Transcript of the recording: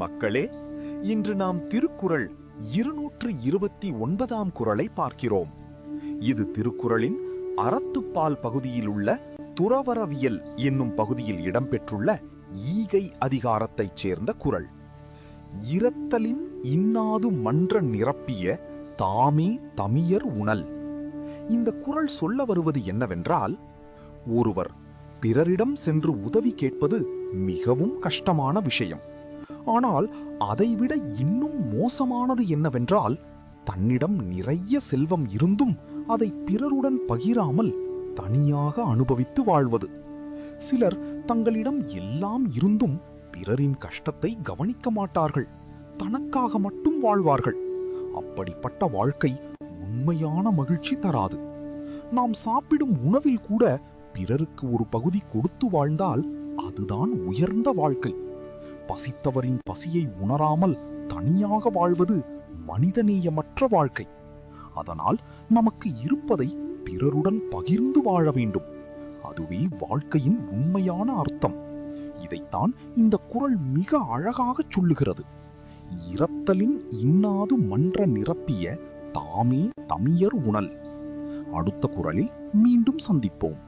மக்களே, இன்று நாம் திருக்குறள் 229ஆம் குறளை பார்க்கிறோம். இது திருக்குறளின் அறத்துப்பால் பகுதியில் உள்ள துறவறவியல் என்னும் பகுதியில் இடம்பெற்றுள்ள ஈகை அதிகாரத்தைச் சேர்ந்த குறள். இரத்தலின் இன்னாது மன்ற நிரப்பிய தாமே தமியர் உணல். இந்த குறள் சொல்ல வருவது என்னவென்றால், ஒருவர் பிறரிடம் சென்று உதவி கேட்பது மிகவும் கஷ்டமான விஷயம். ஆனால் அதைவிட இன்னும் மோசமானது என்னவென்றால், தன்னிடம் நிறைய செல்வம் இருந்தும் அதை பிறருடன் பகிராமல் தனியாக அனுபவித்து வாழ்வது. சிலர் தங்களிடம் எல்லாம் இருந்தும் பிறரின் கஷ்டத்தை கவனிக்க மாட்டார்கள், தனக்காக மட்டும் வாழ்வார்கள். அப்படிப்பட்ட வாழ்க்கை உண்மையான மகிழ்ச்சி தராது. நாம் சாப்பிடும் உணவில் கூட பிறருக்கு ஒரு பகுதி கொடுத்து வாழ்ந்தால் அதுதான் உயர்ந்த வாழ்க்கை. பசித்தவரின் பசியை உணராமல் தனியாக வாழ்வது மனிதநேயமற்ற வாழ்க்கை. அதனால் நமக்கு இருப்பதை பிறருடன் பகிர்ந்து வாழ வேண்டும். அதுவே வாழ்க்கையின் உண்மையான அர்த்தம். இதைத்தான் இந்த குறள் மிக அழகாகச் சொல்லுகிறது. இரத்தலின் இன்னாது மன்ற நிரப்பிய தாமே தமியர் உணல். அடுத்த குறளில் மீண்டும் சந்திப்போம்.